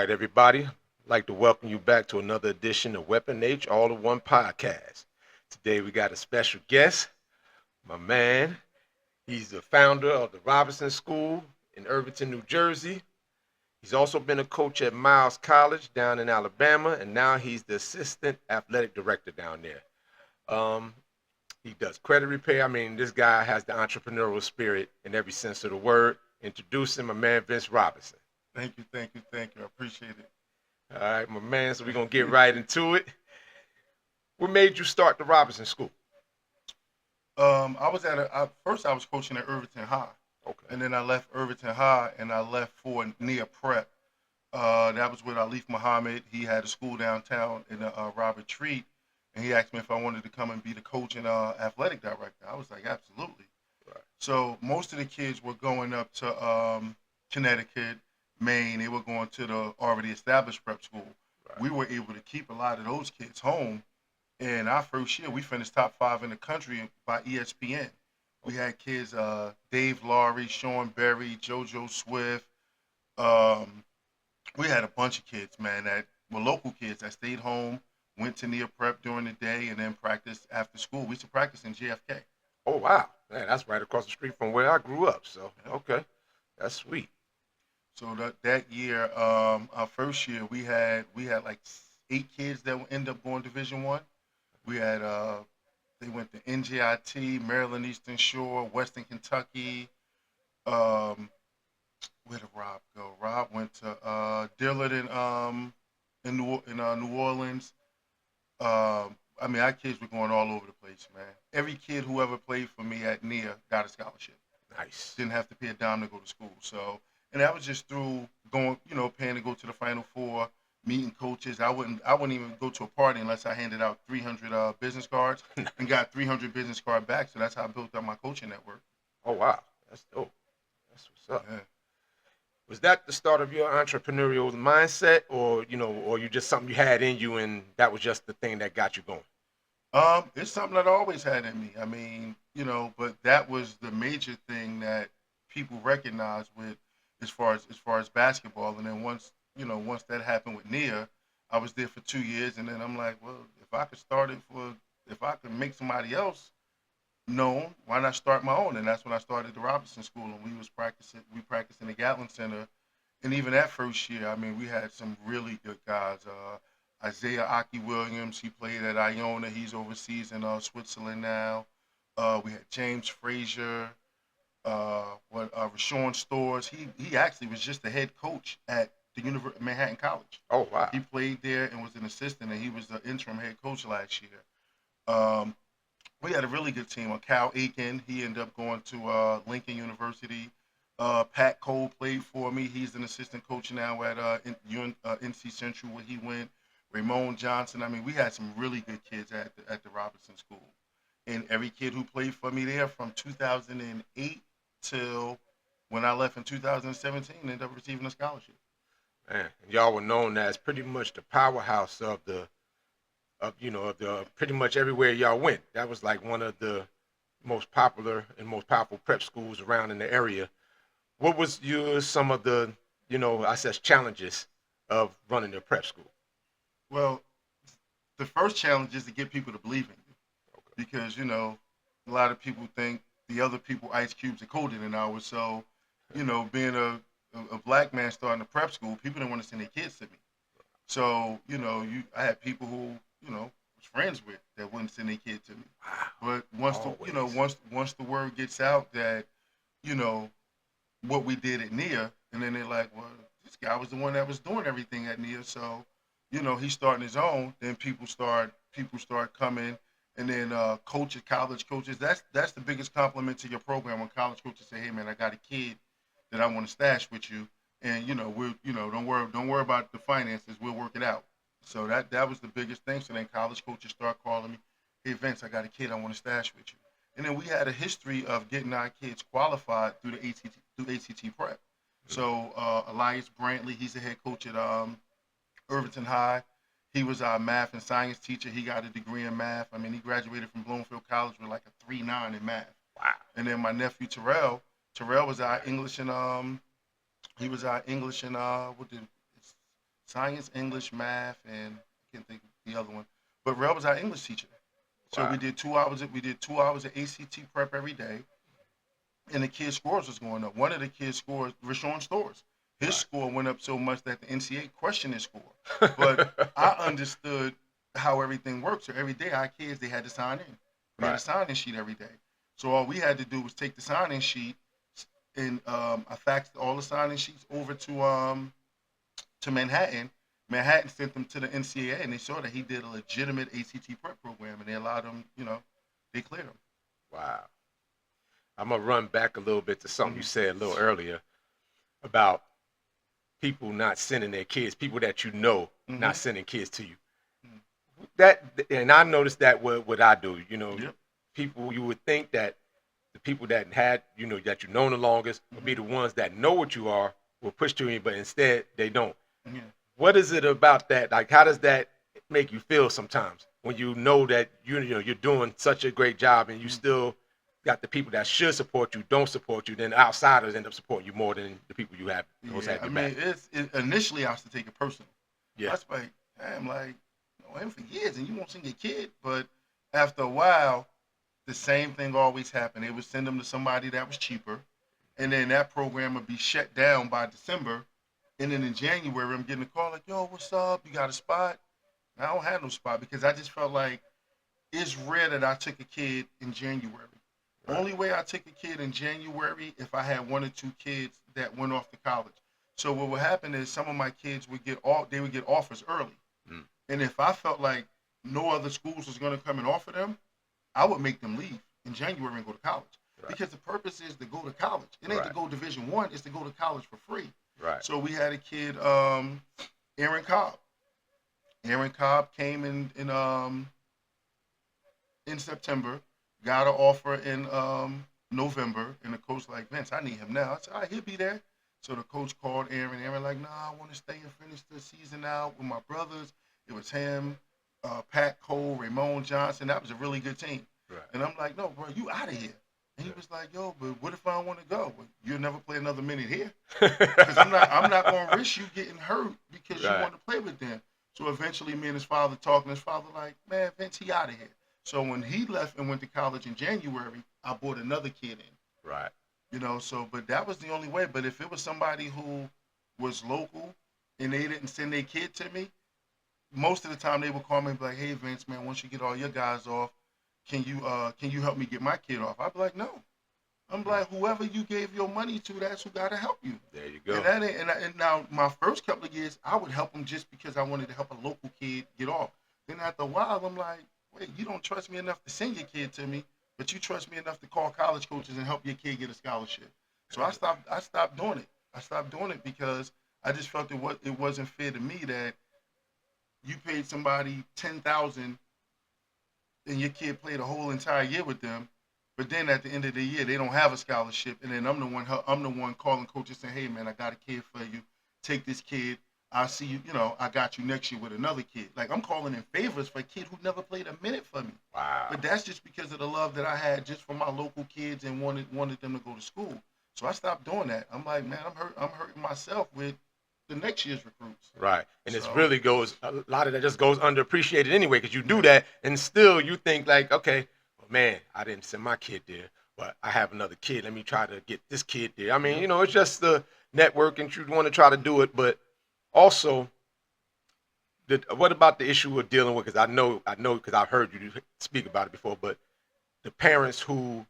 right, everybody. I'd like to welcome you back to another edition of Weapon H All in One podcast. Today we got a special guest, my man. He's the founder of the Robinson School in Irvington, New Jersey. He's also been a coach at Miles College down in Alabama, and now he's the assistant athletic director down there. Um, he does credit repair. I mean, this guy has the entrepreneurial spirit in every sense of the word. Introducing my man Vince Robinson. Thank you. I appreciate it. All right, my man. So we're gonna get right into it. What made you start the Robinson School? I was first I was coaching at Irvington High, Okay. and then I left Irvington High and I left for Nia Prep. That was with Alif Muhammad. He had a school downtown in Robert Treat, and he asked me if I wanted to come and be the coach and athletic director. I was like, absolutely. Right. So most of the kids were going up to Connecticut, Maine. They were going to the already established prep school. Right. We were able to keep a lot of those kids home. And our first year, we finished top 5 in the country by ESPN. We had kids, Dave Laurie, Sean Berry, JoJo Swift. Um, we had a bunch of kids, man, that were local kids that stayed home, went to Nia Prep during the day, and then practiced after school. We used to practice in JFK. Oh wow, man, that's right across the street from where I grew up. So Yep. okay, that's sweet. So that year, our first year, we had like 8 kids that would end up going Division 1. We had they went to NJIT, Maryland Eastern Shore, Western Kentucky. Um, where did Rob go? Rob went to Dillard in New Orleans. I mean, our kids were going all over the place, man. Every kid who ever played for me at NIA got a scholarship. Nice. Didn't have to pay a dime to go to school. So, and that was just through going, paying to go to the Final Four, meeting coaches. I wouldn't even go to a party unless I handed out 300 business cards and got 300 business card back. So that's how I built up my coaching network. Oh wow, that's dope. That's what's up. Yeah. Was that the start of your entrepreneurial mindset, or or you just something you had in you, and that was just the thing that got you going? It's something that I always had in me. I mean, but that was the major thing that people recognized with as far as basketball. And then once that happened with Nia, I was there for 2 years, and then I'm like, well, if I could make somebody else known, why not start my own? And that's when I started the Robinson School, and we practiced in the Gatlin Center. And even that first year, I mean, we had some really good guys. Isaiah Aki Williams, he played at Iona. He's overseas in Switzerland now. We had James Frazier, Rashawn Stores. He actually was just the head coach at the University of Manhattan College. Oh wow. He played there and was an assistant, and he was the interim head coach last year. Um, we had a really good team. Cal Aiken, he ended up going to Lincoln University. Pat Cole played for me. He's an assistant coach now at NC Central, where he went. Ramon Johnson. I mean, we had some really good kids at the Robinson School. And every kid who played for me there from 2008 till when I left in 2017 ended up receiving a scholarship. Man, and y'all were known as pretty much the powerhouse of the pretty much everywhere y'all went. That was like one of the most popular and most powerful prep schools around in the area. What was some of the I said challenges of running a prep school? Well, the first challenge is to get people to believe in you Okay. because, a lot of people think the other people ice cubes are colder than ours. So, being a black man starting a prep school, people didn't want to send their kids to me. So, I had people who, was friends with that wouldn't send their kid to me. Wow. But once Always. once the word gets out that, you know, what we did at Nia, and then they're like, well, this guy was the one that was doing everything at Nia, so he's starting his own. Then people start coming, and then college coaches. That's the biggest compliment to your program when college coaches say, hey man, I got a kid that I want to stash with you, and don't worry about the finances, we'll work it out. So that was the biggest thing. So then college coaches start calling me, hey Vince, I got a kid I want to stash with you. And then we had a history of getting our kids qualified through the ACT prep. So Elias Brantley, he's the head coach at Irvington High. He was our math and science teacher. He got a degree in math. I mean, he graduated from Bloomfield College with like a 3.9 in math. Wow. And then my nephew Terrell was our English and he was our English and what did science, English, math, and I can't think of the other one. But Rel was our English teacher. So Wow. we did 2 hours. We did 2 hours of ACT prep every day, and the kids' scores was going up. One of the kids' scores, Rashawn Stores, his Right. score went up so much that the NCAA questioned his score. But I understood how everything works. So every day, our kids they had to sign in. We had a Right. sign-in sheet every day. So all we had to do was take the sign-in sheet and I faxed all the sign-in sheets over to Manhattan. Manhattan sent them to the NCAA, and they saw that he did a legitimate ACT prep program, and they allowed him. They cleared him. Wow. I'm gonna run back a little bit to something you Hmm. said a little earlier about people not sending their kids, people that you know not Hmm. sending kids to you. That and I noticed that what I do, Yep. people you would think that the people that had, that you know the longest would be Hmm. the ones that know what you are will push to you, but instead they don't. Yeah. What is it about that? Like, how does that make you feel sometimes when you know that you're doing such a great job and you Mhm. still got the people that should support you don't support you, then outsiders end up supporting you more than the people you have those Yeah. had I your mean, back. initially I used to take it personal. I Yeah, was like, damn, like, know him for years, and you won't send your kid. But after a while, the same thing always happened. They would send them to somebody that was cheaper, and then that program would be shut down by December. And then in January, I'm getting a call like, "Yo, what's up? You got a spot?" And I don't have no spot because I just felt like it's rare that I took a kid in January. right. Only way I took a kid in January if I had one or two kids that went off to college. So what would happen is some of my kids would get off. They would get offers early, Mm, and if I felt like no other schools was going to come and offer them, I would make them leave in January and go to college. right, Because the purpose is to go to college. It ain't to right, go Division 1. It's to go to college for free. right, So we had a kid, Aaron Cobb. Aaron Cobb came in September, got an offer in November, and the coach like, Vince, I need him now. I said, all right, he'll be there. So the coach called Aaron. Aaron like, nah, I want to stay and finish the season out with my brothers. It was him, Pat Cole, Ramon Johnson. That was a really good team. right. And I'm like, no, bro, you out of here. And he Yeah. was like, yo, but what if I don't want to go? Well, you'll never play another minute here because I'm not going to risk you getting hurt because you Right. want to play with them. So eventually, me and his father talking. His father like, man, Vince, he out of here. So when he left and went to college in January, I brought another kid in. Right. So but that was the only way. But if it was somebody who was local and they didn't send their kid to me, most of the time they would call me and be like, hey Vince, man, once you get all your guys off, can you help me get my kid off? I'd be like, no. I'm Mm, like, whoever you gave your money to, that's who gotta help you. there you And go. that ain't, and now my first couple of years, I would help them just because I wanted to help a local kid get off. Then after a while, I'm like, wait, you don't trust me enough to send your kid to me, but you trust me enough to call college coaches and help your kid get a scholarship. So There I you stopped. I stopped doing it. I stopped doing it because I just felt it wasn't fair to me that you paid somebody 10,000 and your kid played a whole entire year with them, but then at the end of the year they don't have a scholarship, and then I'm the one calling coaches saying, hey man, I got a kid for you. Take this kid. I see you. I got you next year with another kid. Like I'm calling in favors for a kid who never played a minute for me. Wow. But that's just because of the love that I had just for my local kids and wanted them to go to school. So I stopped doing that. I'm like, man, I'm hurting myself with the next year's recruits. Right. And it's So really goes a lot of that just goes underappreciated anyway, because you do yeah, that and still you think like, okay, well, man, I didn't send my kid there, but I have another kid. Let me try to get this kid there. I mean, yep, it's just the network and you want to try to do it, but also what about the issue of dealing with? Because I know, because I've heard you speak about it before, but the parents who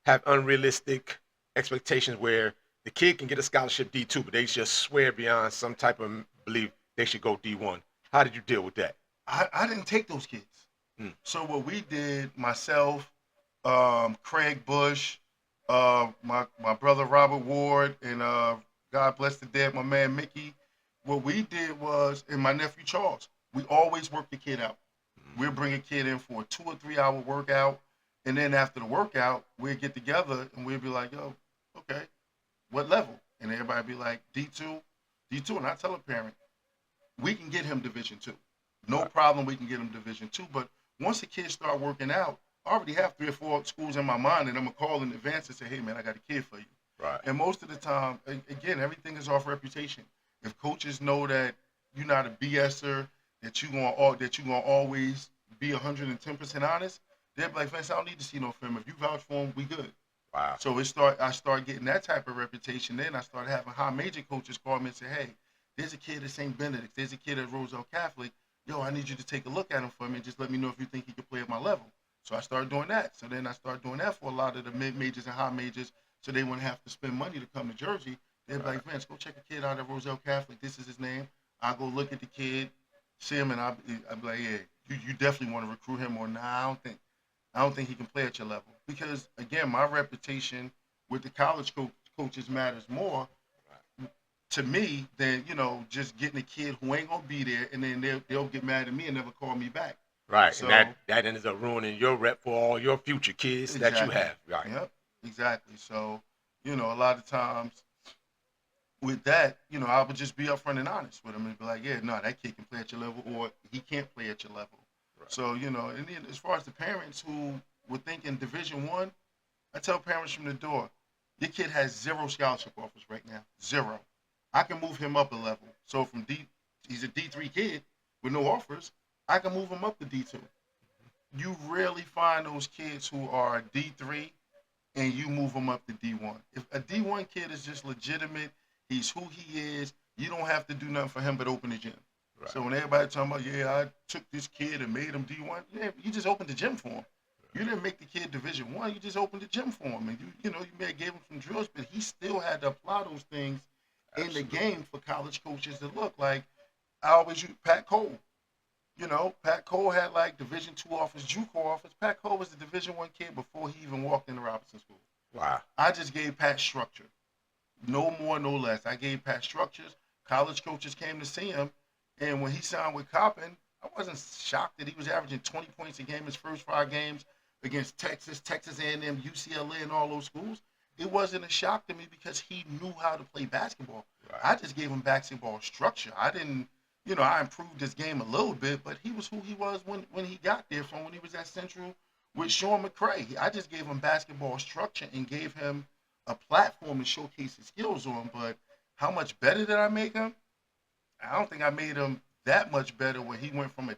have unrealistic expectations where the kid can get a scholarship D2, but they just swear beyond some type of belief they should go D1. How did you deal with that? I didn't take those kids. Mm, So what we did, myself, Craig Bush, my brother Robert Ward, and God bless the dead, my man Mickey. What we did was, and my nephew Charles, we always worked the kid out. We'll mm, bring a kid in for a 2 or 3 hour workout, and then after the workout, we'll get together and we'll be like, yo, okay, what level? And everybody be like, D2, D2, and I tell a parent, we can get him Division 2. No right, problem, we can get him Division 2. But once the kids start working out, I already have 3 or 4 schools in my mind, and I'm gonna call in advance and say, "Hey, man, I got a kid for you." right, And most of the time, again, everything is off reputation. If coaches know that, you're not a BSer, that you gonna always be 110% honest, they'll be like, Vince, I don't need to see no film. If you vouch for him, we good. Wow. So I start getting that type of reputation. Then I started having high major coaches call me and say, hey, there's a kid at St. Benedict. There's a kid at Roselle Catholic. Yo, I need you to take a look at him for me and just let me know if you think he can play at my level. So I started doing that. So then I started doing that for a lot of the mid majors and high majors, so they wouldn't have to spend money to come to Jersey. They'd be like, Vince, go check a kid out at Roselle Catholic. This is his name. I'll go look at the kid, see him, and I'll be like, yeah, you definitely want to recruit him, or nah, I don't think he can play at your level. Because again, my reputation with the college coaches matters more to me than just getting a kid who ain't gonna be there, and then they'll get mad at me and never call me back. Right. So And that ends up ruining your rep for all your future kids that you exactly, have. Right. yep, exactly. So a lot of times with that, I would just be upfront and honest with them and be like, yeah, no, that kid can play at your level, or he can't play at your level. Right. So and then as far as the parents who were thinking Division 1, I tell parents from the door, your kid has 0 scholarship offers right now, 0. I can move him up a level. So he's a D3 kid with no offers. I can move him up to D2. You rarely find those kids who are D3 and you move them up to D1. If a D1 kid is just legitimate, he's who he is, you don't have to do nothing for him but open the gym. Right. So when everybody talking about, yeah, I took this kid and made him D1, yeah, you just opened the gym for him. You didn't make the kid Division 1. You just opened the gym for him, and you may have gave him some drills, but he still had to apply those things Absolutely. in the game for college coaches to look like. I always use Pat Cole. Pat Cole had like Division 2 offers, JUCO offers. Pat Cole was a Division 1 kid before he even walked into Robinson School. Wow. I just gave Pat structure, no more, no less. I gave Pat structures. College coaches came to see him, and when he signed with Coppin, I wasn't shocked that he was averaging 20 points a game his first 5 games against Texas A&M, UCLA, and all those schools. It wasn't a shock to me because he knew how to play basketball. Right. I just gave him basketball structure. I didn't, I improved his game a little bit, but he was who he was when he got there from when he was at Central with Sean McCray. I just gave him basketball structure and gave him a platform to showcase his skills on. But how much better did I make him? I don't think I made him that much better when he went from a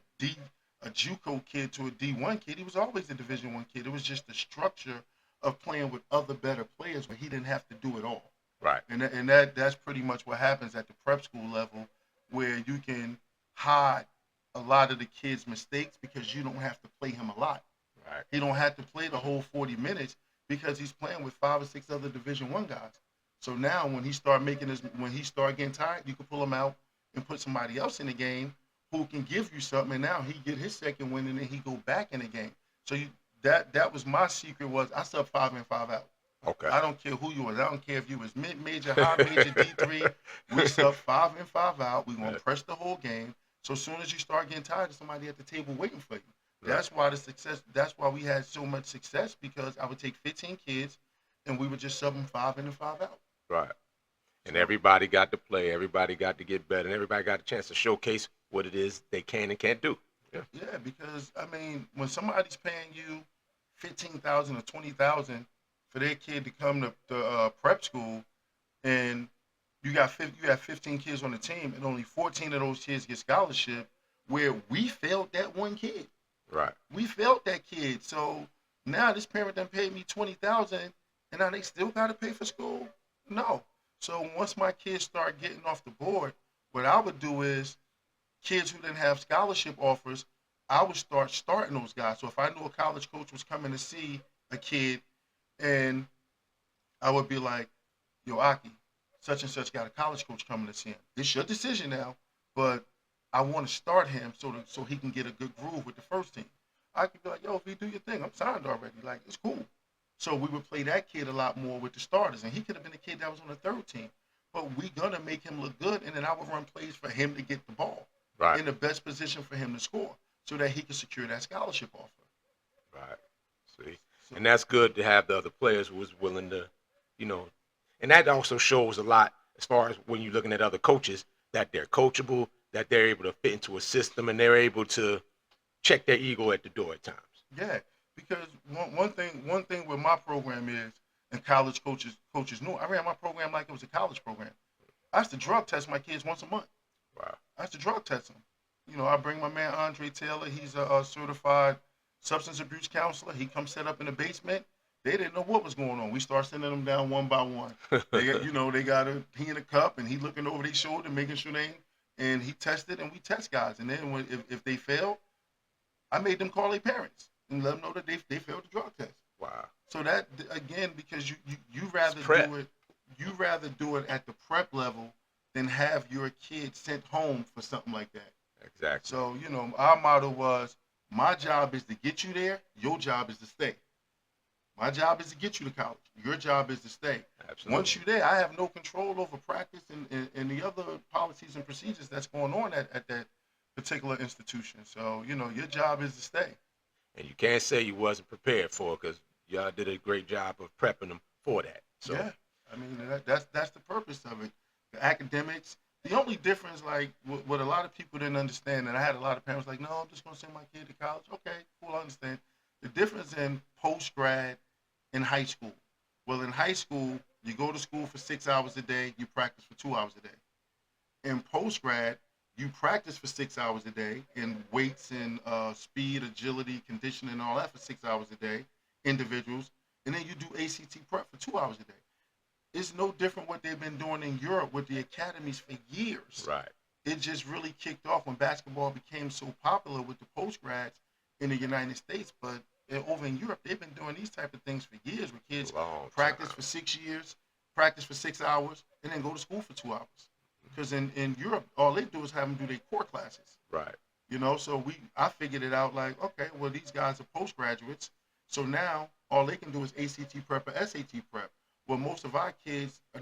JUCO kid to a D1 kid. He was always a Division 1 kid. It was just the structure of playing with other better players where he didn't have to do it all. Right. And that's pretty much what happens at the prep school level, where you can hide a lot of the kids' mistakes because you don't have to play him a lot. Right. He don't have to play the whole 40 minutes because he's playing with 5 or 6 other Division 1 guys. So now when he start getting tired, you can pull him out and put somebody else in the game who can give you something, and now he get his second win, and then he go back in the game. So that was my secret, was I sub 5 in, 5 out. Okay. I don't care who you was. I don't care if you was mid-major, high-major, D3. We sub 5 in, 5 out. We're going to press the whole game. So as soon as you start getting tired, there's somebody at the table waiting for you. Right. That's why we had so much success, because I would take 15 kids, and we would just sub them 5 in and 5 out. Right. And everybody got to play. Everybody got to get better. And everybody got a chance to showcase what it is they can and can't do. Yeah. Yeah, because, when somebody's paying you $15,000 or $20,000 for their kid to come to prep school, and you have 15 kids on the team, and only 14 of those kids get scholarship, where we failed that one kid. Right. We failed that kid. So now this parent done paid me $20,000, and now they still got to pay for school? No. So once my kids start getting off the board, what I would do is, kids who didn't have scholarship offers, I would start starting those guys. So if I knew a college coach was coming to see a kid, and I would be like, yo, Aki, such and such got a college coach coming to see him. It's your decision now, but I want to start him so he can get a good groove with the first team. I could be like, yo, if you do your thing, I'm signed already. Like, it's cool. So we would play that kid a lot more with the starters, and he could have been a kid that was on the third team. But we going to make him look good, and then I would run plays for him to get the ball in the best position for him to score, so that he can secure that scholarship offer. Right. See? And that's good to have the other players who was willing to, and that also shows a lot as far as when you're looking at other coaches, that they're coachable, that they're able to fit into a system, and they're able to check their ego at the door at times. Yeah, because one thing with my program is, and college coaches knew, I ran my program like it was a college program. I used to drug test my kids once a month. Wow. I have to drug test them. You know, I bring my man Andre Taylor. He's a certified substance abuse counselor. He comes set up in the basement. They didn't know what was going on. We start sending them down one by one. They got, you know, they got he in a cup and he looking over their shoulder, making sure they, and he tested and we test guys. And then if they fail, I made them call their parents and let them know that they failed the drug test. Wow. So that again, because you It's rather prep. do it, you rather do it at the prep level than have your kid sent home for something like that. Exactly. So you know, our motto was, my job is to get you there. Your job is to stay. My job is to get you to college. Your job is to stay. Absolutely. Once you're there, I have no control over practice and the other policies and procedures that's going on at that particular institution. So, you know, your job is to stay. And you can't say you wasn't prepared for it because y'all did a great job of prepping them for that. So Yeah. I mean, that's the purpose of it. The academics. The only difference, like, what a lot of people didn't understand, and I had a lot of parents like, no, I'm just going to send my kid to college. Okay, cool, I understand. The difference in post-grad in high school. Well, in high school, you go to school for 6 hours a day, you practice for 2 hours a day. In post grad, you practice for 6 hours a day in weights and speed, agility, conditioning, and all that for 6 hours a day, individuals, and then you do ACT prep for 2 hours a day. It's no different what they've been doing in Europe with the academies for years. right. It just really kicked off when basketball became so popular with the post grads in the United States, but over in Europe, they've been doing these type of things for years, where kids Long practice time. for 6 years, practice for 6 hours, and then go to school for 2 hours. Because in Europe, all they do is have them do their core classes. Right. You know, so I figured it out like, okay, well, these guys are postgraduates, so now all they can do is ACT prep or SAT prep. Well, most of our kids are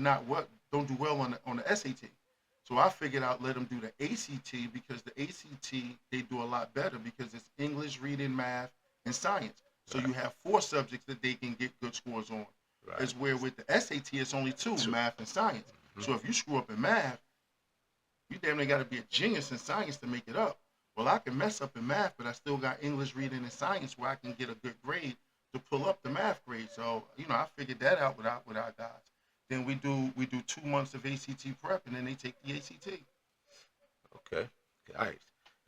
don't do well on the SAT. So I figured out let them do the ACT, because the ACT they do a lot better because it's English, reading, math, and science. So you have 4 subjects that they can get good scores on. Right. As where with the SAT it's only 2, Two. math and science. Mhm. So if you screw up in math, you damn near got to be a genius in science to make it up. Well, I can mess up in math, but I still got English, reading, and science where I can get a good grade to pull up the math grade. So you know, I figured that out with our guys. Then we do 2 months of ACT prep, and then they take the ACT. Okay. Nice.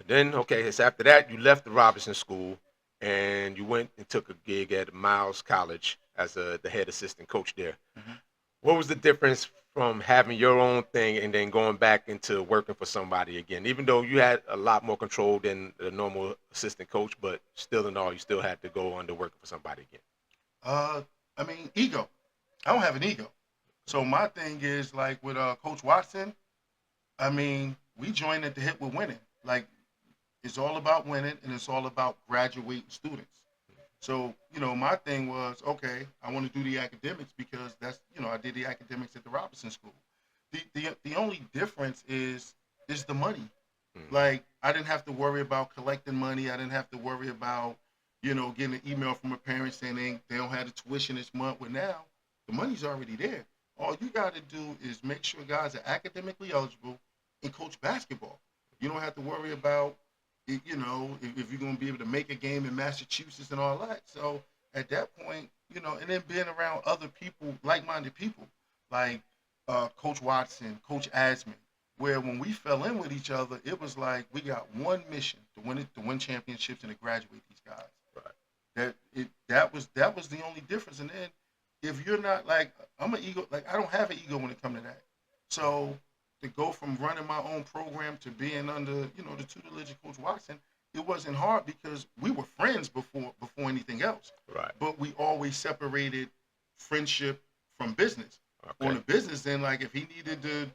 And then, okay, it's after that you left the Robinson School and you went and took a gig at Miles College as the head assistant coach there. Mhm. What was the difference from having your own thing and then going back into working for somebody again? Even though you had a lot more control than the normal assistant coach, but still in all, you still had to go under working for somebody again. I mean, ego. I don't have an ego. So my thing is like with Coach Watson. I mean, we joined at the hip with winning. Like, it's all about winning, and it's all about graduating students. So, you know, my thing was, okay, I want to do the academics because that's, you know, I did the academics at the Robinson School. The only difference is the money. Mhm. Like, I didn't have to worry about collecting money. I didn't have to worry about, you know, getting an email from a parent saying they don't have the tuition this month. Well, now the money's already there. All you got to do is make sure guys are academically eligible and coach basketball. You don't have to worry about, you know, if you're going to be able to make a game in Massachusetts and all that. So at that point, you know, and then being around other people, like-minded people, like Coach Watson, Coach Asman, where when we fell in with each other, it was like we got one mission to win championships and to graduate these guys. Right. That was the only difference. And then if you're not like, I'm an ego, like I don't have an ego when it comes to that. So to go from running my own program to being under, you know, the tutelage of Coach Watson, it wasn't hard because we were friends before anything else. Right. But we always separated friendship from business. On Okay. the business end, like if he needed to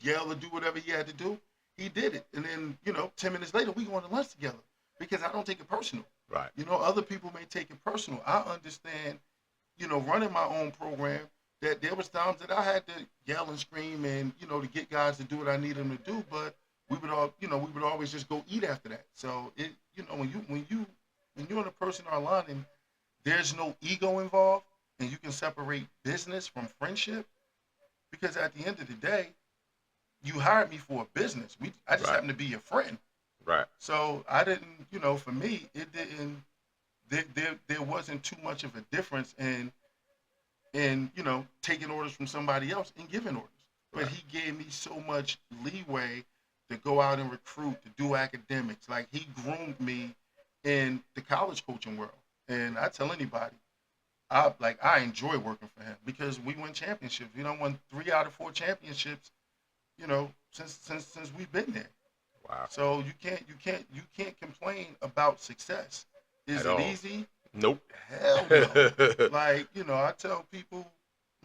yell or do whatever he had to do, he did it. And then, you know, 10 minutes later, we going to lunch together because I don't take it personal. Right. You know, other people may take it personal. I understand, you know, running my own program, that there was times that I had to yell and scream and, you know, to get guys to do what I need them to do, but we would always just go eat after that. So it, you know, when you and a person are aligning, there's no ego involved, and you can separate business from friendship, because at the end of the day, you hired me for a business. I just Right. happen to be your friend. Right. So I didn't, you know, for me, it didn't. There wasn't too much of a difference in you know, taking orders from somebody else and giving orders. But Right. he gave me so much leeway to go out and recruit, to do academics. Like he groomed me in the college coaching world. And I tell anybody, I enjoy working for him because we win championships. We don't won 3 out of 4 championships, since we've been there. Wow. So you can't complain about success. Is At it all. easy? Nope. Hell no. Like, I tell people,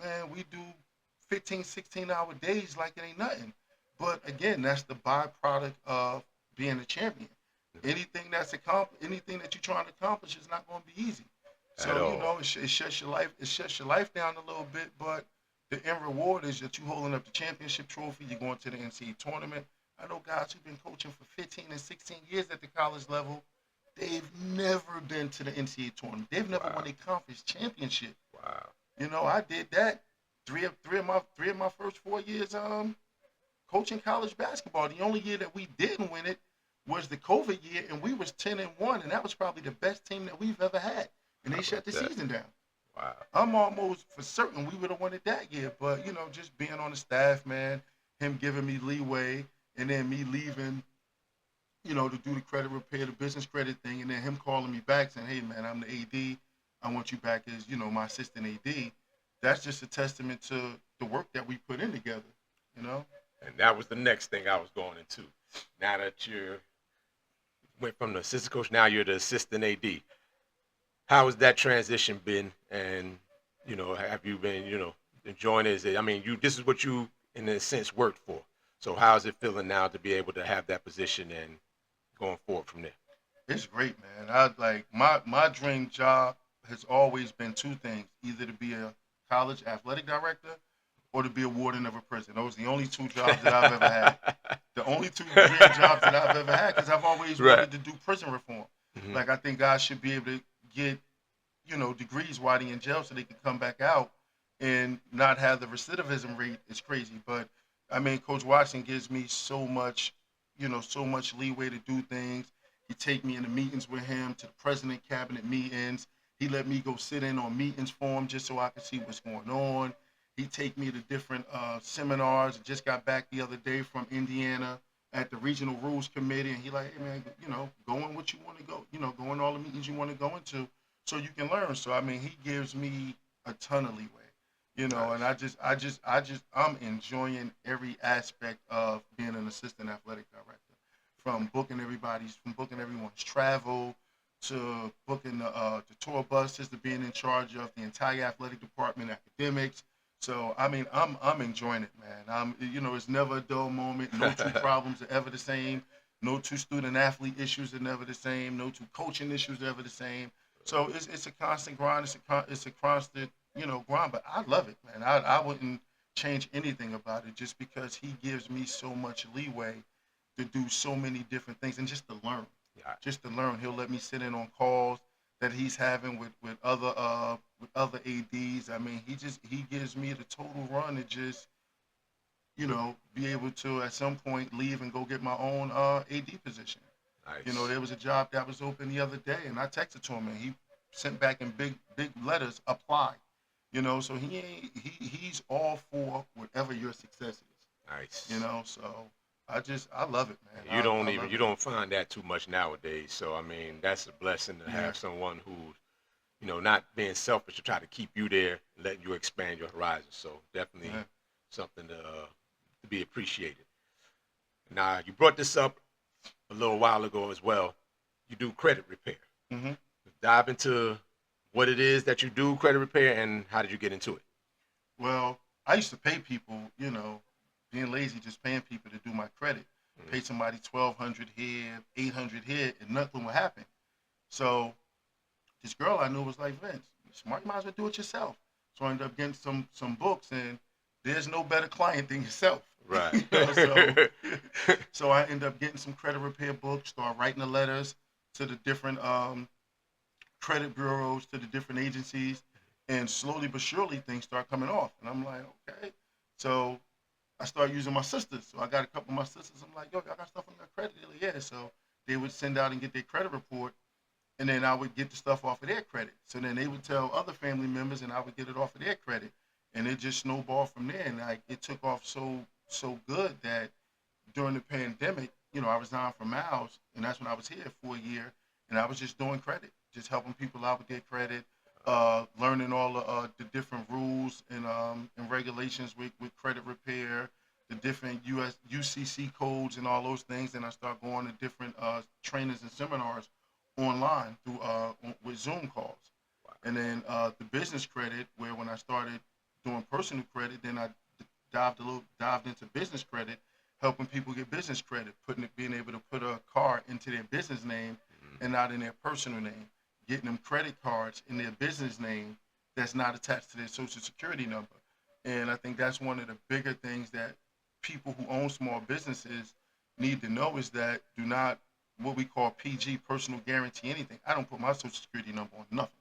man, we do 15, 16-hour days like it ain't nothing. But again, that's the byproduct of being a champion. Anything that you're trying to accomplish is not going to be easy. At So, all. it shuts your life, down a little bit, but the end reward is that you holding up the championship trophy, you're going to the NCAA tournament. I know guys who've been coaching for 15 and 16 years at the college level. They've never been to the NCAA tournament. They've never Wow. won a conference championship. Wow. I did that three of my first 4 years coaching college basketball. The only year that we didn't win it was the COVID year, and we was 10-1, and that was probably the best team that we've ever had. And How they shut about the that? season down. Wow. I'm almost for certain we would have won it that year. But, just being on the staff, man, him giving me leeway, and then me leaving, to do the credit repair, the business credit thing, and then him calling me back saying, hey, man, I'm the AD. I want you back as, my assistant AD. That's just a testament to the work that we put in together. And that was the next thing I was going into. Now that you went from the assistant coach, now you're the assistant AD. How has that transition been? And, have you been, enjoying it? This is what you, in a sense, worked for. So how's it feeling now to be able to have that position and going forward from there? It's great, man. My dream job has always been 2 things: either to be a college athletic director or to be a warden of a prison. Those are the only 2 jobs that I've ever had. The only 2 dream jobs that I've ever had, because I've always Right. wanted to do prison reform. Mhm. Like, I think guys should be able to get, degrees while they're in jail so they can come back out and not have the recidivism rate. It's crazy. But, Coach Watson gives me so much leeway to do things. He take me into meetings with him, to the president cabinet meetings. He let me go sit in on meetings for him just so I could see what's going on. He take me to different seminars. I just got back the other day from Indiana at the Regional Rules Committee, and he like, hey man, go in what you want to go, go in all the meetings you want to go into so you can learn. So he gives me a ton of leeway, and I'm enjoying every aspect of being an assistant athletic director. From booking everyone's travel, to booking the tour buses, to being in charge of the entire athletic department, academics. So I'm enjoying it, man. It's never a dull moment. No 2 problems are ever the same. No 2 student athlete issues are never the same. No 2 coaching issues are ever the same. So it's a constant grind. It's a constant grind. But I love it, man. I wouldn't change anything about it just because he gives me so much leeway to do so many different things and just to learn. Yeah. Just to learn. He'll let me sit in on calls that he's having with other ADs. He gives me the total run to just be able to at some point leave and go get my own AD position. Nice. There was a job that was open the other day, and I texted to him, and he sent back in big letters, apply. So he's all for whatever your success is. Nice. So I love it, man. You don't find that too much nowadays. So that's a blessing to have someone who's, not being selfish to try to keep you there, letting you expand your horizons. So definitely something to be appreciated. Now, you brought this up a little while ago as well. You do credit repair. Mm-hmm. Dive into what it is that you do, credit repair, and how did you get into it? Well, I used to pay people, being lazy, just paying people to do my credit. Pay somebody $1,200 here, $800 here, and nothing would happen. So this girl I knew was like, Vince, smart, you might as well do it yourself. So I ended up getting some books, and there's no better client than yourself. Right. So I ended up getting some credit repair books, start writing the letters to the different credit bureaus, to the different agencies, and slowly but surely things start coming off. And I'm like, okay. So I started using my sisters. So I got a couple of my sisters. I'm like, yo, y'all got stuff on your credit? They're like, yeah. So they would send out and get their credit report, and then I would get the stuff off of their credit. So then they would tell other family members, and I would get it off of their credit. And it just snowballed from there. And it took off so good that during the pandemic, I resigned from Miles, and that's when I was here for a year, and I was just doing credit, just helping people out with their credit, learning all the different rules and regulations with credit repair, the different UCC codes and all those things. And I start going to different trainings and seminars online through with Zoom calls. And then the business credit, where when I started doing personal credit, then I dived into business credit, helping people get business credit, being able to put a car into their business name and not in their personal name, getting them credit cards in their business name that's not attached to their social security number. And I think that's one of the bigger things that people who own small businesses need to know, is that do not, what we call PG, personal guarantee anything. I don't put my social security number on nothing.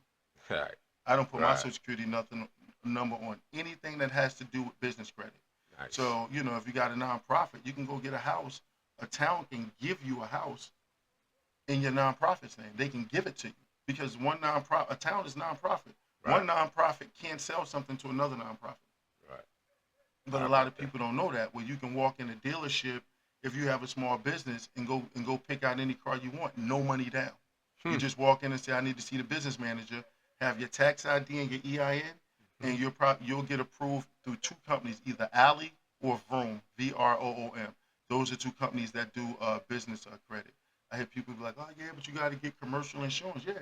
Right. I don't put my Right. social security number on anything that has to do with business credit. Nice. So, if you got a nonprofit, you can go get a house. A town can give you a house in your nonprofit's name. They can give it to you because a town is nonprofit. Right. One nonprofit can't sell something to another nonprofit. Right. But How a lot about of people don't know that. Where you can walk in a dealership if you have a small business and go pick out any car you want, no money down. You just walk in and say, I need to see the business manager, have your tax ID and your EIN, and you'll get approved through two companies, either Alley or Vroom, VROOM. Those are two companies that do business credit. I hear people be like, oh yeah, but you got to get commercial insurance. Yeah,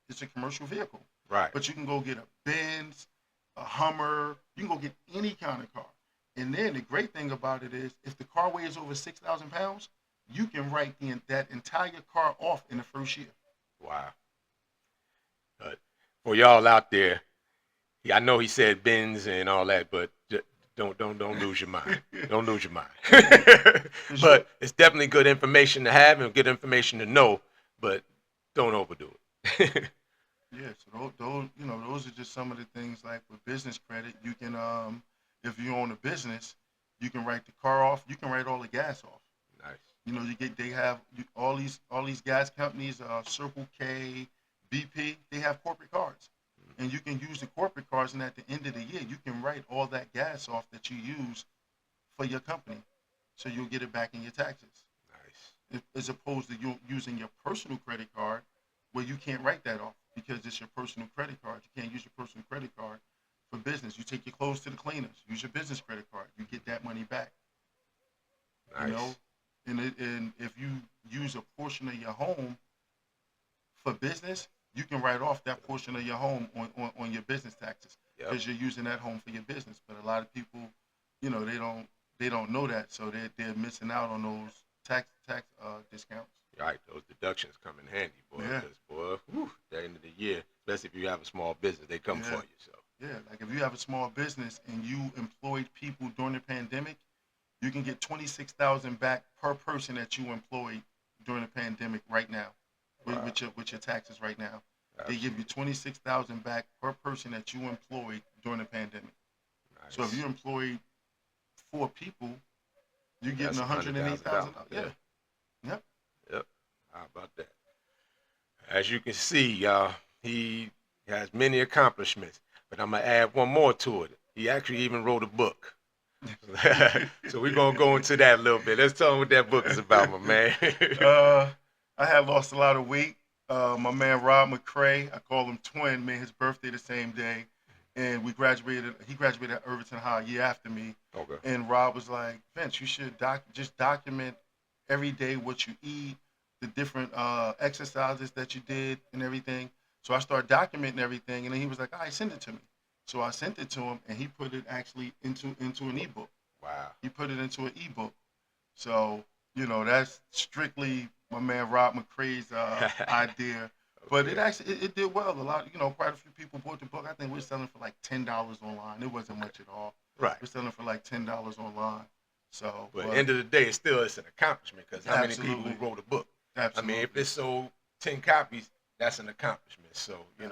it's a commercial vehicle. Right. But you can go get a Benz, a Hummer. You can go get any kind of car. And then the great thing about it is, if the car weighs over 6,000 pounds, you can write that entire car off in the first year. Wow. But for y'all out there, I know he said Benz and all that, but don't lose your mind. Don't lose your mind. But it's definitely good information to have and good information to know, but don't overdo it. Yeah, so those are just some of the things. Like with business credit, you can, if you own a business, you can write the car off. You can write all the gas off. Nice. They have all these gas companies, Circle K, BP. They have corporate cards, and you can use the corporate cards. And at the end of the year, you can write all that gas off that you use for your company, so you'll get it back in your taxes. Nice. As opposed to you using your personal credit card, where you can't write that off because it's your personal credit card. You can't use your personal credit card for business. You take your clothes to the cleaners, use your business credit card. You get that money back. Nice. And if you use a portion of your home for business, you can write off that portion of your home on your business taxes, Yep. because you're using that home for your business. But a lot of people, they don't know that, so they're missing out on those tax discounts. Right. Those deductions come in handy, boy. Yeah. Because, boy, at the end of the year, especially if you have a small business, they come for Yeah. you. So. Yeah, like if you have a small business and you employed people during the pandemic, you can get 26,000 back per person that you employed during the pandemic right now, Wow. with your taxes right now. They Absolutely. give you 26,000 back per person that you employed during the pandemic. Nice. So if you employed 4 people, you're getting That's $108,000. Yeah. Yep. Yep. How about that? As you can see, he has many accomplishments, but I'm gonna add one more to it. He actually even wrote a book. So we're gonna go into that a little bit. Let's tell him what that book is about, my man. I had lost a lot of weight. My man Rob McCray, I call him Twin, man, his birthday the same day. And he graduated at Irvington High a year after me. Okay. And Rob was like, Vince, you should just document every day what you eat, the different exercises that you did and everything. So I started documenting everything, and then he was like, all right, send it to me. So I sent it to him, and he put it actually into an ebook. Wow. He put it into an ebook. So, that's strictly my man Rob McCray's idea. But it actually it did well. A lot, quite a few people bought the book. I think we're selling for like $10 online. It wasn't much at all. Right. We're selling for like $10 online. So, But at the end of the day, it's an accomplishment, because how many people Absolutely. wrote a book? absolutely. I mean, if it sold 10 copies, that's an accomplishment. So, yeah,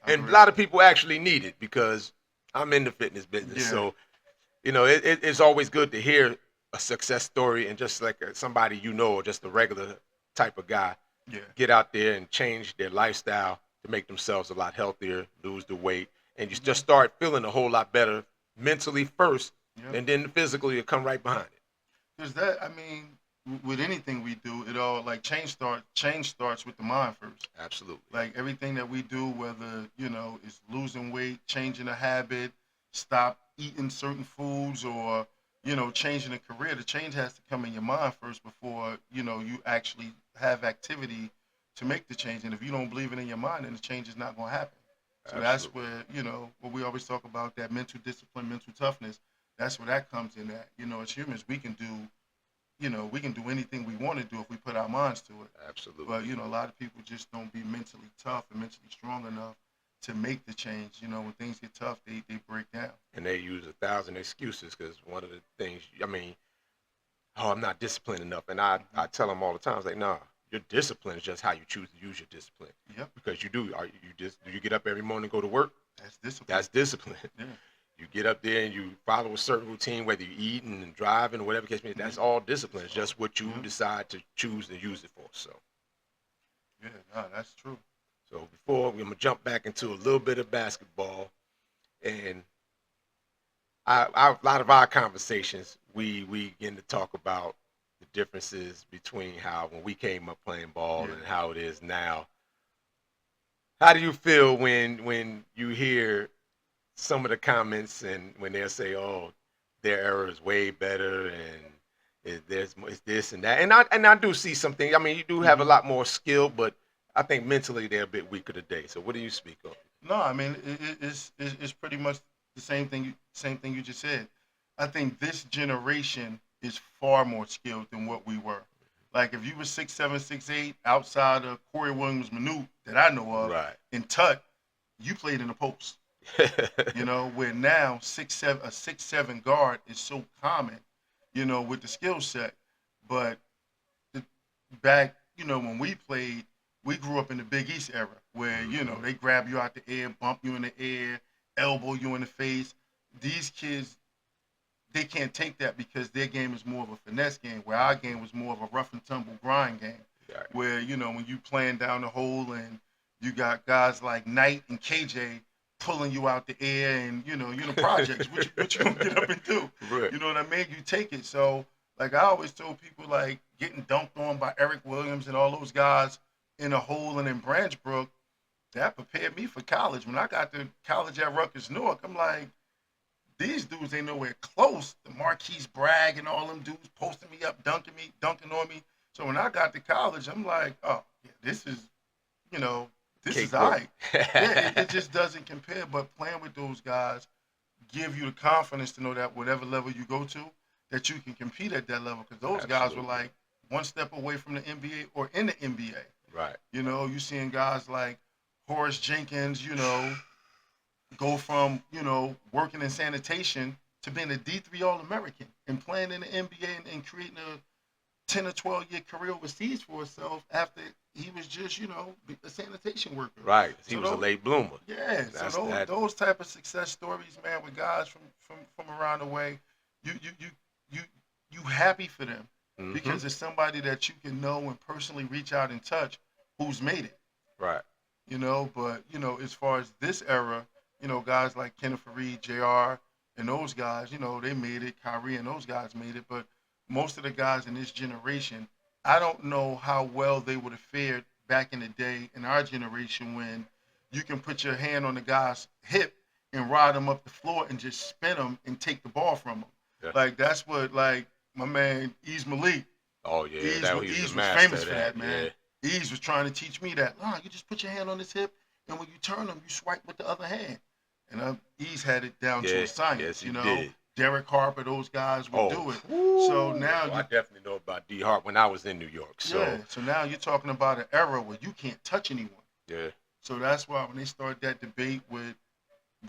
And agree. a lot of people actually need it, because I'm in the fitness business. Yeah. So, it's always good to hear a success story, and just like somebody or just a regular type of guy yeah, get out there and change their lifestyle to make themselves a lot healthier, lose the weight, and you just start feeling a whole lot better mentally first, yeah. and then physically will come right behind it. Because that, I mean, with anything we do, it all like change starts with the mind first. Absolutely. Like everything that we do, whether is losing weight, changing a habit, stop eating certain foods, or changing a career. The change has to come in your mind first before you actually have activity to make the change. And if you don't believe it in your mind, then the change is not going to happen. So that's Absolutely. where what we always talk about, that mental discipline, mental toughness. That's where that comes in at. As humans, we can do anything we want to do if we put our minds to it. But Absolutely. a lot of people just don't be mentally tough and mentally strong enough to make the change. When things get tough, they break down. And they use 1,000 excuses because one of the things, I mean, oh, I'm not disciplined enough. And I tell them all the time, it's like, nah, your discipline is just how you choose to use your discipline. Yep, Because do you get up every morning and go to work? that's discipline. That's discipline. Yeah. You get up there and you follow a certain routine, whether you're eating and driving or whatever the case may be. That's all discipline. It's just what you Yeah. decide to choose to use it for. Yeah, no, that's true. So before we're gonna jump back into a little bit of basketball, and a lot of our conversations, we begin to talk about the differences between how when we came up playing ball Yeah. and how it is now. How do you feel when you hear some of the comments and when they'll say, "Oh, their era is way better," and it's this and that, and I do see something. I mean, you do have a Hmm. lot more skill, but I think mentally they're a bit weaker today. So, what do you speak of? No, I mean it's pretty much the same thing you just said. I think this generation is far more skilled than what we were. Like if you were 6'7", 6'8", outside of Corey Williams Manute that I know of, Right. in Tut, you played in the post. Where now 6'7", a 6'7" guard is so common, with the skill set. But the, back, when we played, we grew up in the Big East era where, Mhm. they grab you out the air, bump you in the air, elbow you in the face. These kids, they can't take that because their game is more of a finesse game, where our game was more of a rough and tumble grind game. Right. Where, when you playing down the hole and you got guys like Knight and KJ pulling you out the air and, you're in the projects, what you gonna get up and do? Right. You know what I mean? You take it. So, like I always told people, like getting dunked on by Eric Williams and all those guys in a hole and in Branchbrook, that prepared me for college. When I got to college at Rutgers Newark, I'm like, these dudes ain't nowhere close. The Marquise Bragg and all them dudes posting me up, dunking on me. So when I got to college, I'm like, oh, yeah, you know, this is Cake all work. right. Yeah, it just doesn't compare. But playing with those guys give you the confidence to know that whatever level you go to, that you can compete at that level. Because those guys were Absolutely. like one step away from the NBA or in the NBA. Right. You seeing guys like Horace Jenkins, go from working in sanitation to being a D3 All American and playing in the NBA and creating a 10 or 12-year career overseas for himself after he was just a sanitation worker. Right. He So was a those, late bloomer. yeah, so That's those that. those type of success stories, man, with guys from around the way, you you happy for them Hmm. because it's somebody that you can know and personally reach out and touch who's made it. Right. But as far as this era, guys like Kenneth Fareed, JR, and those guys, they made it. Kyrie and those guys made it. But most of the guys in this generation, I don't know how well they would have fared back in the day in our generation when you can put your hand on the guy's hip and ride him up the floor and just spin him and take the ball from him. Yeah. Like that's what like my man Ease Malik. Oh yeah. Ease, That he was Ease a was master famous of for that. that, man. Yeah. Ease was trying to teach me that. You just put your hand on his hip, and when you turn him, you swipe with the other hand. And Ease had it down to Yeah. a science. Yes, he did. Derek Harper, those guys would Oh. do it. Woo. So now I you, definitely know about D Hart when I was in New York. So yeah. So now you're talking about an era where you can't touch anyone. yeah. So that's why when they started that debate with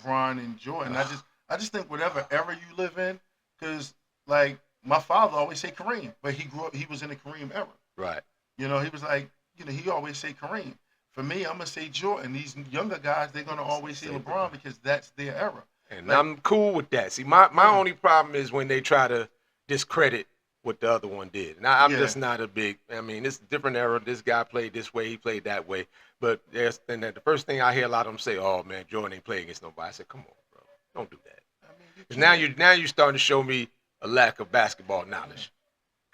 Bron and Jordan, I just think whatever era you live in, because like my father always say Kareem, but he grew up, he was in the Kareem era. Right. He was like, he always say Kareem. For me, I'm gonna say Jordan. These younger guys, they're gonna always say Say LeBron because that's their era. And Like, I'm cool with that. See, my yeah, only problem is when they try to discredit what the other one did. And I'm yeah. just not a big. I mean, it's a different era. This guy played this way. He played that way. But the first thing I hear a lot of them say, "Oh man, Jordan ain't playing against nobody." I said, "Come on, bro, don't do that." I mean, you Because can't. now you're starting to show me a lack of basketball knowledge.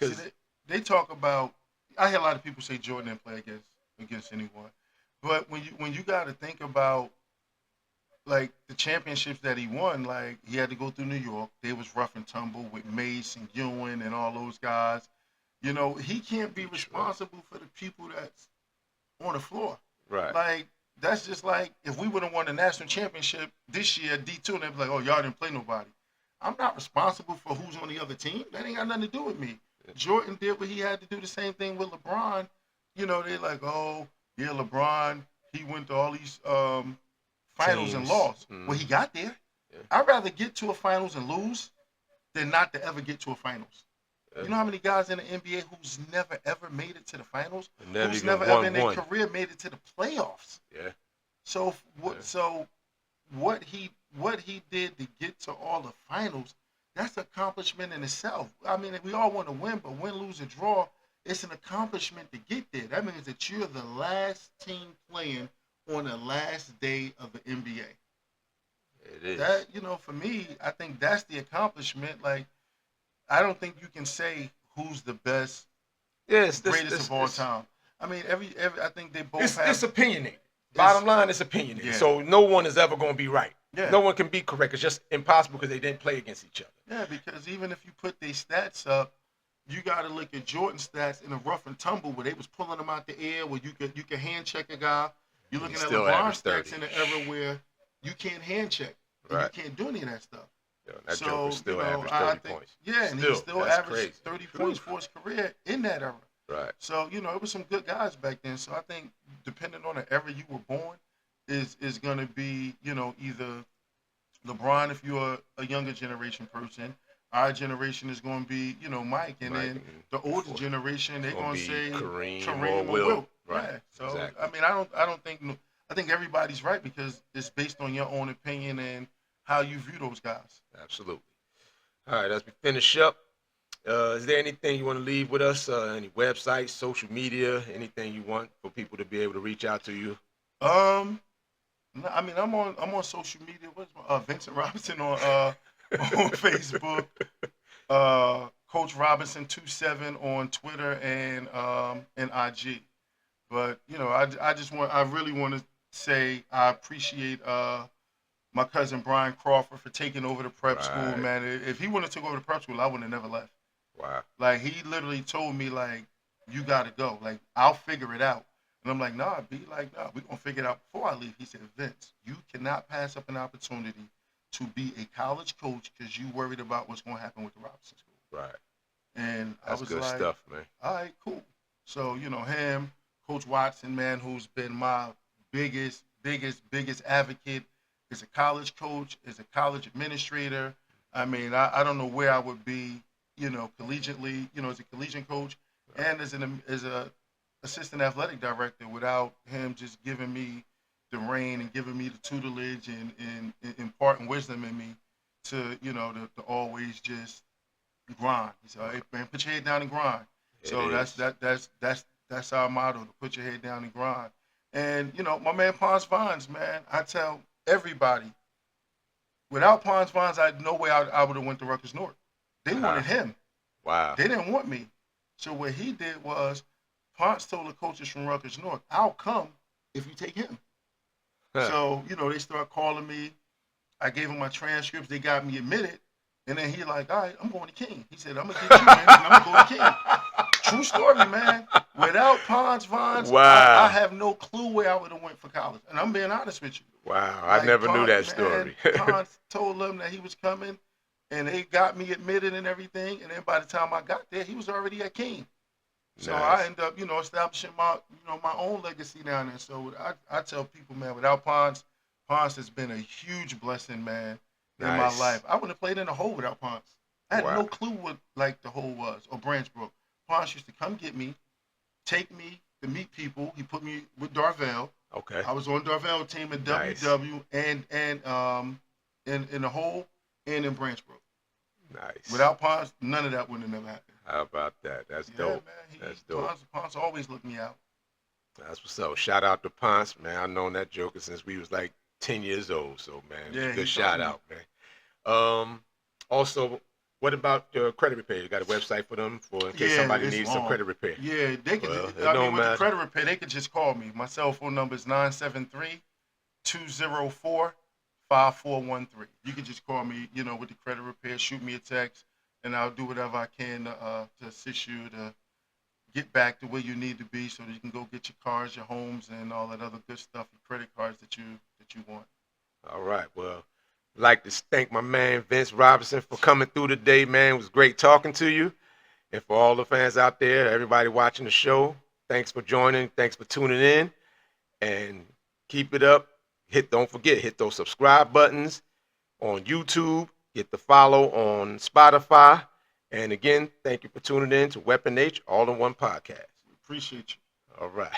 See, Because they talk about. I hear a lot of people say Jordan didn't play against anyone, but when you got to think about like the championships that he won, like he had to go through New York. They was rough and tumble with Mace and Ewing and all those guys. You know, he can't be Detroit. responsible for the people that's on the floor. Right. Like that's just like if we would have won the national championship this year, D2, and they'd be like, "Oh, y'all didn't play nobody." I'm not responsible for who's on the other team. That ain't got nothing to do with me. Jordan did what he had to do. The same thing with LeBron. You know, they're like, "Oh, yeah, LeBron. He went to all these finals and Teams. lost." Mhm. Well, he got there. Yeah. I'd rather get to a finals and lose than not to ever get to a finals. You know how many guys in the NBA who's never ever made it to the finals, Never who's even never won ever in their one. career made it to the playoffs. Yeah. So Yeah. what he did to get to all the finals, that's an accomplishment in itself. I mean, we all want to win, but win, lose, or draw, it's an accomplishment to get there. That means that you're the last team playing on the last day of the NBA. It is. That, you know, for me, I think that's the accomplishment. Like, I don't think you can say who's the best, Yes. greatest of all time. I mean, every I think they both have. It's opinionated. Bottom line, it's opinionated. Yeah. So no one is ever going to be right. Yeah. No one can be correct. It's just impossible because they didn't play against each other. Yeah, because even if you put their stats up, you got to look at Jordan stats in a rough and tumble where they was pulling them out the air, where you could hand check a guy. You're looking at still LeBron averaged stats 30. in the era where you can't hand check. And Right. You can't do any of that stuff. Yo, that So, Joker still you know, averaged I 30 think- points. Yeah, and Still, he still that's averaged crazy. 30 points for his career in that era. Right. So, you know, it was some good guys back then. So I think depending on the era you were born is going to be, you know, either LeBron if you're a younger generation person. Our generation is going to be, you know, Mike. And Mike then and the older before. generation, they're Gonna going to be say Kareem Kareem or or Wilt. Wilt. Right. Yeah. So, Exactly. I mean, I don't think, I think everybody's right because it's based on your own opinion and how you view those guys. Absolutely. All right, as we finish up, is there anything you want to leave with us? Any websites, social media, anything you want for people to be able to reach out to you? No, I mean, I'm on social media. What's my Vincent Robinson on on Facebook. Coach Robinson 27 on Twitter and IG. But you know, I really want to say I appreciate my cousin Brian Crawford for taking over the prep school. Right. Man, if he wouldn't have took over the prep school, I would have never left. Wow. Like he literally told me like, you got to go. Like I'll figure it out. And I'm like, nah, be like, nah, we're gonna figure it out before I leave. He said, Vince, you cannot pass up an opportunity to be a college coach because you worried about what's gonna happen with the Robinson School. Right. And That's I was good like, stuff, man. all right, cool. So, you know, him, Coach Watson, man, who's been my biggest advocate, is a college coach, is a college administrator. I mean, I don't know where I would be, you know, collegiately, you know, as a collegiate coach and as a assistant athletic director without him just giving me the reign and giving me the tutelage and imparting wisdom in me to, you know, to always just grind. He said, hey, man, put your head down and grind. So that's our motto, to put your head down and grind. And, you know, my man Pons Vines, man, I tell everybody, without Pons Vines, no way I would have went to Rutgers North. They wanted him. Wow. They didn't want me. So what he did was, Ponce told the coaches from Rutgers North, I'll come if you take him. So, you know, they start calling me. I gave them my transcripts. They got me admitted. And then he like, all right, I'm going to King. He said, I'm going to get you in, and I'm going to go to King. True story, man. Without Pons Vines, Wow. I have no clue where I would have went for college. And I'm being honest with you. Wow. Like, I never knew that Pons, story. Man, Pons told them that he was coming, and they got me admitted and everything. And then by the time I got there, he was already at King. So Nice. I end up, you know, establishing my own legacy down there. So I tell people, man, without Pons has been a huge blessing, man, in my Nice. life. I wouldn't have played in the hole without Pons. I had Wow. no clue what like the hole was or Branchbrook. Pons used to come get me, take me to meet people. He put me with Darvell. Okay. I was on Darvell team at Nice. WW and in the hole and in Branchbrook. Nice. Without Pons, none of that would have never happened. How about that? That's Yeah, dope. man. That's dope. Ponce always looked me out. That's what's up. Shout out to Ponce, man. I've known that joker since we was like 10 years old. So, man, Yeah, good he shout told me. out, man. Also, What about your credit repair? You got a website for them in case Yeah, somebody it's needs some long. credit repair? Yeah, they could. Well, it I don't mean, with the matter. credit repair, they could just call me. My cell phone number is 973-204-5413. You can just call me, with the credit repair, shoot me a text, and I'll do whatever I can to assist you to get back to where you need to be so that you can go get your cars, your homes, and all that other good stuff, your credit cards that you want. All right. Well, I'd like to thank my man Vince Robinson for coming through today, man. It was great talking to you. And for all the fans out there, everybody watching the show, thanks for joining. Thanks for tuning in. And keep it up. Don't forget, hit those subscribe buttons on YouTube. Hit the follow on Spotify. And again, thank you for tuning in to Weapon H All in One Podcast. Appreciate you. All right.